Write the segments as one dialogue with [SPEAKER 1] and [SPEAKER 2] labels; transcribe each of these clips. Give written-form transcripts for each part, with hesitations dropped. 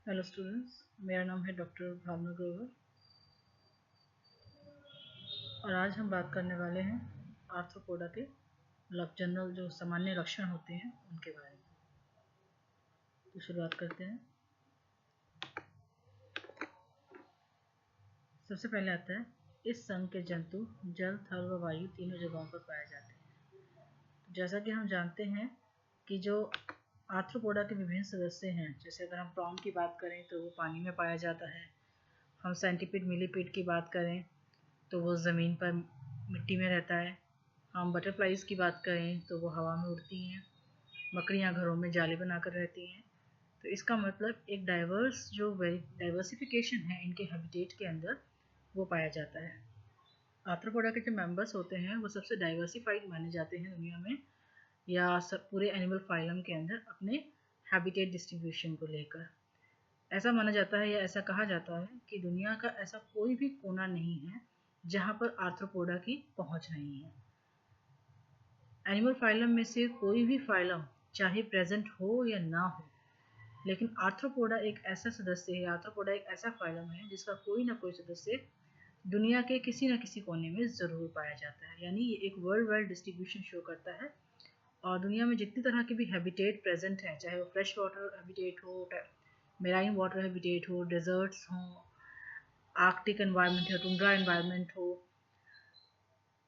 [SPEAKER 1] Hello students, मेरा नाम है डॉक्टर भावना ग्रोवर और आज हम बात करने वाले हैं आर्थ्रोपोडा के जनरल जो सामान्य लक्षण होते हैं उनके बारे में। तो शुरुआत करते हैं। सबसे पहले आता है, इस संघ के जंतु जल, थल व वायु तीनों जगहों पर पाए जाते हैं। जैसा कि हम जानते हैं कि जो आर्थ्रोपोडा के विभिन्न सदस्य हैं, जैसे अगर हम प्रॉन की बात करें तो वो पानी में पाया जाता है। हम सेंटीपीड मिलीपीड की बात करें तो वो ज़मीन पर मिट्टी में रहता है। हम बटरफ्लाइज़ की बात करें तो वो हवा में उड़ती हैं। मकड़ियाँ घरों में जाले बनाकर रहती हैं। तो इसका मतलब एक डाइवर्सिफिकेशन है इनके हैबिटेट के अंदर, वो पाया जाता है। आर्थ्रोपोडा के जो मेंबर्स होते हैं वो सबसे डाइवर्सिफाइड माने जाते हैं दुनिया में, या सब पूरे एनिमल फाइलम के अंदर अपने हैबिटेट डिस्ट्रीब्यूशन को लेकर। ऐसा माना जाता है या ऐसा कहा जाता है कि दुनिया का ऐसा कोई भी कोना नहीं है जहाँ पर आर्थ्रोपोडा की पहुँच नहीं है। एनिमल फाइलम में से कोई भी फाइलम चाहे प्रेजेंट हो या ना हो, लेकिन आर्थ्रोपोडा एक ऐसा सदस्य है, आर्थ्रोपोडा एक ऐसा फाइलम है जिसका कोई ना कोई सदस्य दुनिया के किसी न किसी कोने में ज़रूर पाया जाता है। यानी ये एक वर्ल्ड वाइड डिस्ट्रीब्यूशन शो करता है और दुनिया में जितनी तरह के भी हैबिटेट प्रेजेंट हैं, चाहे वो फ्रेश वाटर हैबिटेट हो, मेराइन वाटर हैबिटेट हो, डेजर्ट्स हों, आर्कटिक एनवायरनमेंट हो, टुंड्रा एनवायरनमेंट हो,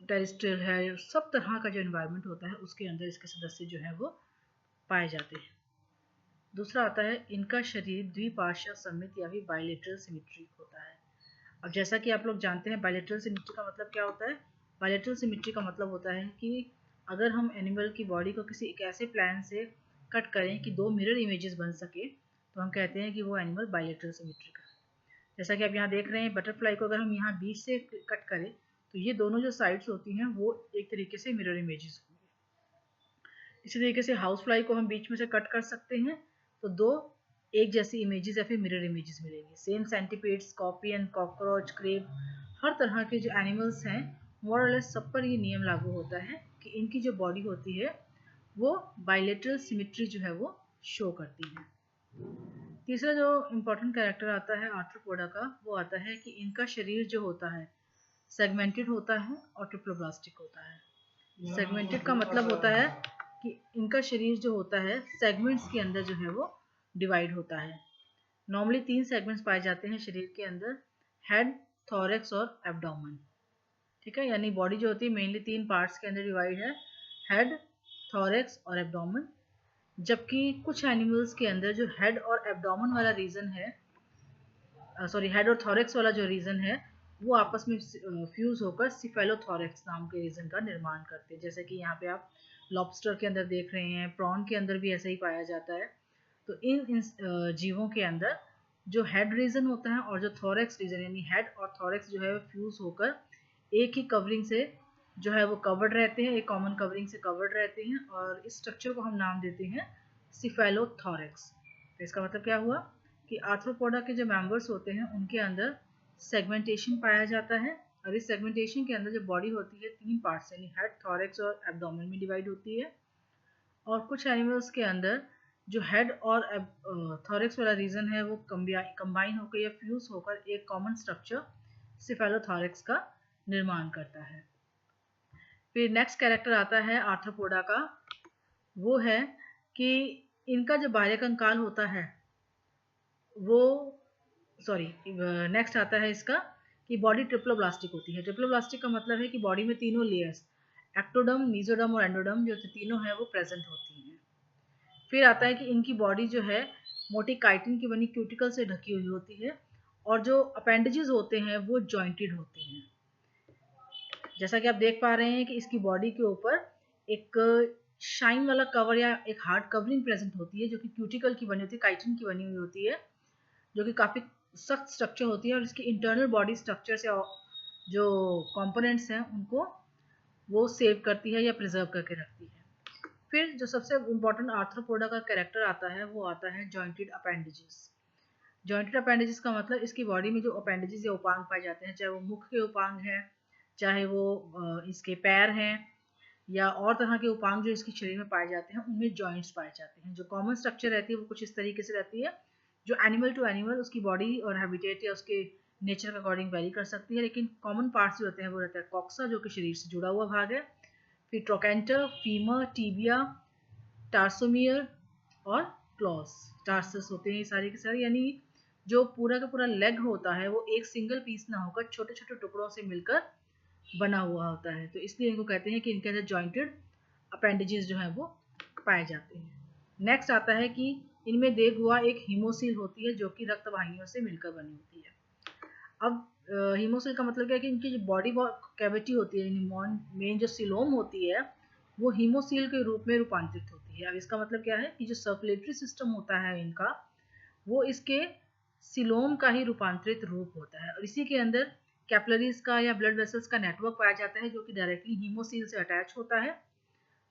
[SPEAKER 1] टेरेस्ट्रियल है, सब तरह का जो एनवायरनमेंट होता है उसके अंदर इसके सदस्य जो है वो पाए जाते हैं। दूसरा आता है, इनका शरीर द्विपार्श्व सममित या फिर बायलेटरल सिमेट्री होता है। अब जैसा कि आप लोग जानते हैं, बायलेटरल सिमेट्री का मतलब क्या होता है। बायलेटरल सिमेट्री का मतलब होता है कि अगर हम एनिमल की बॉडी को किसी एक ऐसे प्लान से कट करें कि दो मिरर इमेजेस बन सके, तो हम कहते हैं कि वो एनिमल बायलेटरल सिमेट्री का है। जैसा कि आप यहाँ देख रहे हैं, बटरफ्लाई को अगर हम यहाँ बीच से कट करें तो ये दोनों जो साइड्स होती हैं वो एक तरीके से मिरर इमेजेस होंगे। इसी तरीके से हाउस फ्लाई को हम बीच में से कट कर सकते हैं तो दो एक जैसी इमेजेस या फिर मिरर इमेजेस मिलेंगी। Same centipede, scorpion, cockroach, crab, हर तरह के जो एनिमल्स हैं मोर और लेस सब पर ये नियम लागू होता है कि इनकी जो बॉडी होती है वो बायलेटरल सिमेट्री जो है वो शो करती है। तीसरा जो इम्पोर्टेंट कैरेक्टर आता है आर्थ्रोपोडा का, वो आता है कि इनका शरीर जो होता है सेगमेंटेड होता है और ट्रिप्लोब्लास्टिक होता है। सेगमेंटेड का मतलब होता है कि इनका शरीर जो होता है सेगमेंट्स के अंदर जो है वो डिवाइड होता है। नॉर्मली 3 सेगमेंट्स पाए जाते हैं शरीर के अंदर, हेड, थोरैक्स और एब्डोमेन। ठीक है, यानी बॉडी जो होती है मेनली 3 पार्ट्स के अंदर डिवाइड है, हेड, थोरैक्स और एब्डोमेन। जबकि कुछ एनिमल्स के अंदर जो हेड और एब्डोमेन वाला रीजन है, हेड और थोरैक्स वाला जो रीजन है, वो आपस में फ्यूज होकर सिफेलोथोरैक्स नाम के रीजन का निर्माण करते हैं। जैसे कि यहाँ पे आप लॉबस्टर के अंदर देख रहे हैं, प्रॉन के अंदर भी ऐसा ही पाया जाता है। तो इन जीवों के अंदर जो हेड रीजन होता है और जो थोरैक्स रीजन, यानी हेड और थोरैक्स जो है फ्यूज होकर एक ही कवरिंग से जो है वो कवर्ड रहते हैं, एक कॉमन कवरिंग से कवर्ड रहते हैं और इस स्ट्रक्चर को हम नाम देते हैं सिफेलोथोरैक्स। तो इसका मतलब क्या हुआ कि आर्थ्रोपोडा के जो मेंबर्स होते हैं उनके अंदर सेगमेंटेशन पाया जाता है और इस सेगमेंटेशन के अंदर जो बॉडी होती है 3 पार्ट्स यानी हेड, थोरैक्स और एब्डोमेन में डिवाइड होती है। और कुछ एनिमल्स के अंदर जो हेड और थोरैक्स वाला रीजन है वो कंबाइन होकर या फ्यूज होकर एक कॉमन स्ट्रक्चर सिफेलोथोरैक्स का निर्माण करता है। फिर नेक्स्ट कैरेक्टर आता है आर्थ्रोपोडा का, वो है कि इनका जो बाह्य कंकाल होता है वो नेक्स्ट आता है इसका कि बॉडी ट्रिप्लोब्लास्टिक होती है। ट्रिप्लोब्लास्टिक का मतलब है कि बॉडी में तीनों लेयर्स, एक्टोडर्म, मेसोडर्म और एंडोडर्म जो तीनों है वो प्रेजेंट होती हैं। फिर आता है कि इनकी बॉडी जो है मोटी काइटिन की बनी क्यूटिकल से ढकी हुई होती है और जो अपेंडेजेस होते हैं वो जॉइंटेड होते हैं। जैसा कि आप देख पा रहे हैं कि इसकी बॉडी के ऊपर एक शाइन वाला कवर या एक हार्ड कवरिंग प्रेजेंट होती है जो कि क्यूटिकल की बनी होती है, काइटिन की बनी हुई होती है, जो कि काफ़ी सख्त स्ट्रक्चर होती है और इसकी इंटरनल बॉडी स्ट्रक्चर से जो कंपोनेंट्स हैं उनको वो सेव करती है या प्रिजर्व करके रखती है। फिर जो सबसे इम्पोर्टेंट आर्थ्रोपोडा का कैरेक्टर आता है वो आता है जॉइंटेड अपेंडेजेस। जॉइंटेड अपेंडेजेस का मतलब इसकी बॉडी में जो अपेंडेजेस या उपांग पाए जाते हैं, चाहे वो मुख के उपांग हैं, चाहे वो इसके पैर हैं या और तरह के उपांग जो इसके शरीर में पाए जाते हैं, उनमें जॉइंट्स पाए जाते हैं। जो कॉमन स्ट्रक्चर रहती है वो कुछ इस तरीके से रहती है जो एनिमल टू एनिमल उसकी बॉडी और हैबिटेट या उसके नेचर के अकॉर्डिंग वेरी कर सकती है, लेकिन कॉमन पार्ट्स जो होते हैं वो रहता है कॉक्सा जो कि शरीर से जुड़ा हुआ भाग है, फिर ट्रोकेंटर, फीमर, टीबिया, टार्सोमियर और क्लॉस, टार्सस होते हैं ये सारे के सारे, यानी जो पूरा का पूरा लेग होता है वो एक सिंगल पीस ना होकर छोटे छोटे टुकड़ों से मिलकर बना हुआ होता है, तो इसलिए इनको कहते हैं कि इनके अंदर जॉइंटेड अपेंडेजेस जो है वो पाए जाते हैं। नेक्स्ट आता है कि इनमें देख हुआ एक हीमोसील होती है जो कि रक्त वाहिनियों से मिलकर बनी होती है। अब हीमोसील का मतलब क्या है कि इनकी जो बॉडी कैविटी होती है, मेन जो सिलोम होती है वो हीमोसील के रूप में रूपांतरित होती है। अब इसका मतलब क्या है कि जो सर्कुलेटरी सिस्टम होता है इनका वो इसके सिलोम का ही रूपांतरित रूप होता है, और इसी के अंदर कैपिलरीज का या ब्लड वेसल्स का नेटवर्क पाया जाता है जो कि डायरेक्टली हीमोसील से अटैच होता है,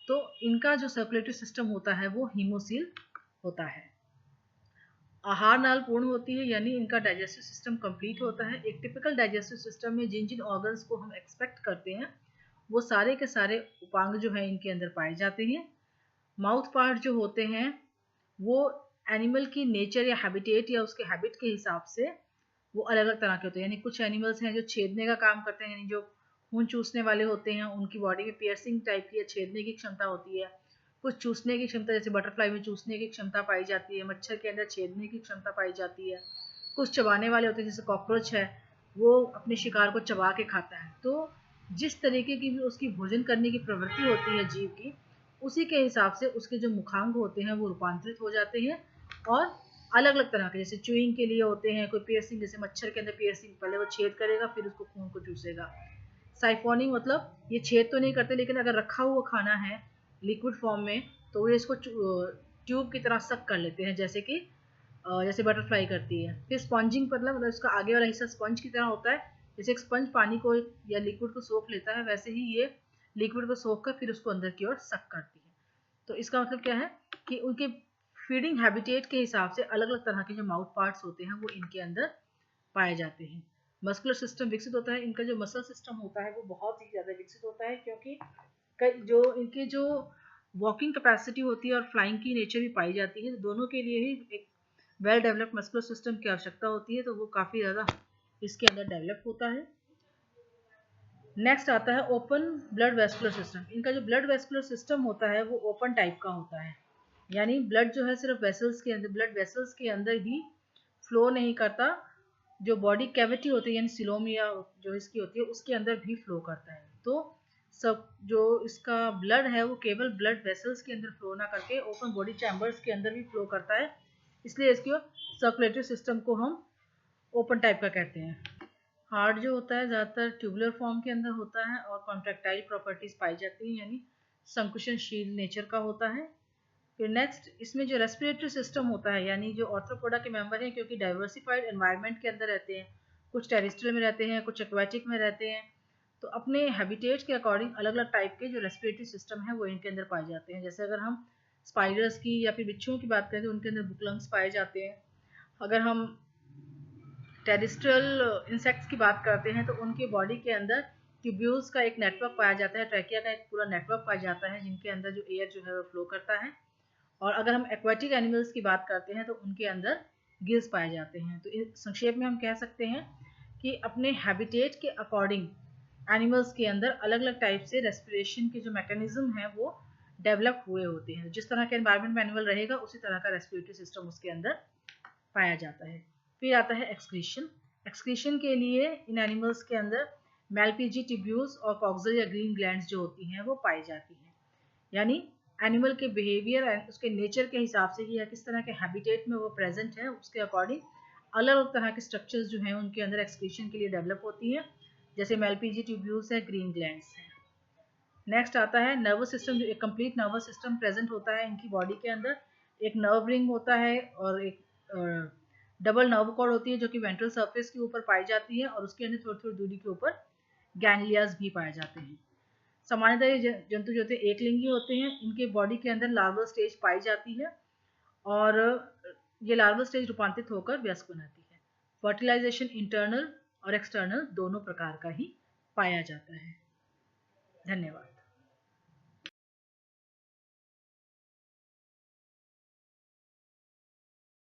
[SPEAKER 1] तो इनका जो सर्कुलेटरी सिस्टम होता है वो हीमोसील होता है। आहार नाल पूर्ण होती है, यानी इनका डाइजेस्टिव सिस्टम कंप्लीट होता है। एक टिपिकल डाइजेस्टिव सिस्टम में जिन जिन ऑर्गन्स को हम एक्सपेक्ट करते हैं वो सारे के सारे उपांग जो है इनके अंदर पाए जाते हैं। माउथ पार्ट जो होते हैं वो एनिमल की नेचर या हैबिटेट या उसके हैबिट के हिसाब से वो अलग अलग तरह के होते हैं, यानी कुछ एनिमल्स हैं जो छेदने का काम करते हैं, यानी जो खून चूसने वाले होते हैं उनकी बॉडी में पियर्सिंग टाइप की या छेदने की क्षमता होती है। कुछ चूसने की क्षमता, जैसे बटरफ्लाई में चूसने की क्षमता पाई जाती है, मच्छर के अंदर छेदने की क्षमता पाई जाती है। कुछ चबाने वाले होते हैं, जैसे कॉकरोच है वो अपने शिकार को चबा के खाता है। तो जिस तरीके की भी उसकी भोजन करने की प्रवृत्ति होती है जीव की, उसी के हिसाब से उसके जो मुखांग होते हैं वो रूपांतरित हो जाते हैं और अलग अलग तरह के, जैसे चुइंग के लिए होते हैं, कोई पियर्सिंग, जैसे मच्छर के अंदर पियर्सिंग, पहले वो छेद करेगा फिर उसको खून को चूसेगा। साइफोनिंग मतलब ये छेद तो नहीं करते, लेकिन अगर रखा हुआ खाना है लिक्विड फॉर्म में तो ये इसको ट्यूब की तरह सक कर लेते हैं, जैसे कि जैसे बटरफ्लाई करती है। फिर स्पंजिंग मतलब इसका आगे वाला हिस्सा स्पंज की तरह होता है, जैसे एक स्पंज पानी को या लिक्विड को सोख लेता है वैसे ही ये लिक्विड को सोख कर फिर उसको अंदर की ओर सक करती है। तो इसका मतलब क्या है कि उनके फीडिंग हैबिटेट के हिसाब से अलग अलग तरह के जो माउथ पार्ट्स होते हैं वो इनके अंदर पाए जाते हैं। मस्कुलर सिस्टम विकसित होता है, इनका जो मसल सिस्टम होता है वो बहुत ही ज़्यादा विकसित होता है, क्योंकि जो इनके जो वॉकिंग कैपेसिटी होती है और फ्लाइंग की नेचर भी पाई जाती है, तो दोनों के लिए ही एक वेल डेवलप्ड मस्कुलर सिस्टम की आवश्यकता होती है, तो वो काफ़ी ज़्यादा इसके अंदर डेवलप होता है। नेक्स्ट आता है ओपन ब्लड वेस्कुलर सिस्टम। इनका जो ब्लड वेस्कुलर सिस्टम होता है वो ओपन टाइप का होता है, यानी ब्लड जो है सिर्फ वेसल्स के अंदर, ब्लड वेसल्स के अंदर ही फ्लो नहीं करता, जो बॉडी कैविटी होती है यानी सिलोम या जो इसकी होती है उसके अंदर भी फ्लो करता है। तो सब जो इसका ब्लड है वो केवल ब्लड वेसल्स के अंदर फ्लो ना करके ओपन बॉडी चैम्बर्स के अंदर भी फ्लो करता है, इसलिए इसके सर्कुलेटरी सिस्टम को हम ओपन टाइप का कहते हैं। हार्ट जो होता है ज़्यादातर ट्यूबुलर फॉर्म के अंदर होता है और कॉन्ट्रैक्टाइल प्रॉपर्टीज पाई जाती हैं, यानी संकुचनशील नेचर का होता है। फिर नेक्स्ट इसमें जो रेस्पिरेटरी सिस्टम होता है, यानी जो ऑर्थ्रोपोडा के मेंबर हैं, क्योंकि डाइवर्सिफाइड एनवायरनमेंट के अंदर रहते हैं, कुछ टेरेस्ट्रियल में रहते हैं, कुछ एक्वेटिक में रहते हैं, तो अपने हैबिटेट के अकॉर्डिंग अलग अलग टाइप के जो रेस्पिरेटरी सिस्टम है वो इनके अंदर पाए जाते हैं। जैसे अगर हम स्पाइडर्स की या फिर बिच्छुओं की बात करें तो उनके अंदर बुक लंग्स पाए जाते हैं। अगर हम टेरेस्ट्रियल इंसेक्ट्स की बात करते हैं तो उनके बॉडी के अंदर ट्यूब्यूल्स का एक नेटवर्क पाया जाता है, ट्रैकिया का एक पूरा नेटवर्क पाया जाता है, जिनके अंदर जो एयर जो है वो फ्लो करता है। और अगर हम एक्वाटिक एनिमल्स की बात करते हैं तो उनके अंदर गिल्स पाए जाते हैं। तो संक्षेप में हम कह सकते हैं कि अपने हैबिटेट के अकॉर्डिंग एनिमल्स के अंदर अलग अलग टाइप से रेस्पिरेशन के जो मैकेनिज्म है वो डेवलप हुए होते हैं। जिस तरह के एनवायरनमेंट में एनिमल रहेगा उसी तरह का रेस्पिरेटरी सिस्टम उसके अंदर पाया जाता है। फिर आता है एक्सक्रीशन। एक्सक्रीशन के लिए इन एनिमल्स के अंदर मेलपीजी ट्यूब्यूल्स और कॉक्सल या ग्रीन ग्लैंड्स जो होती हैं वो पाई जाती हैं, यानी एनिमल के बिहेवियर एंड उसके नेचर के हिसाब से या किस तरह के हैबिटेट में वो प्रेजेंट है उसके अकॉर्डिंग अलग अलग तरह के स्ट्रक्चर्स जो हैं उनके अंदर एक्सक्रीशन के लिए डेवलप होती है, जैसे मेलपीजी ट्यूब्यूल्स है, ग्रीन ग्लैंड्स है। नेक्स्ट आता है नर्वस सिस्टम। जो एक कंप्लीट नर्वस सिस्टम प्रेजेंट होता है इनकी बॉडी के अंदर, एक नर्व रिंग होता है और एक डबल नर्व कॉर्ड होती है जो कि वेंट्रल सरफेस के ऊपर पाई जाती है, और उसके अंदर थोड़ी थोड़ी दूरी के ऊपर गैंग्लियाज भी पाए जाते हैं। सामान्यतः ये जंतु जो होते हैं एक लिंगी होते हैं, इनके बॉडी के अंदर लार्वल स्टेज पाई जाती है और ये लार्वल स्टेज रूपांतरित होकर वयस्क बनाती है। फर्टिलाइजेशन इंटरनल और एक्सटर्नल दोनों प्रकार का ही पाया जाता है। धन्यवाद।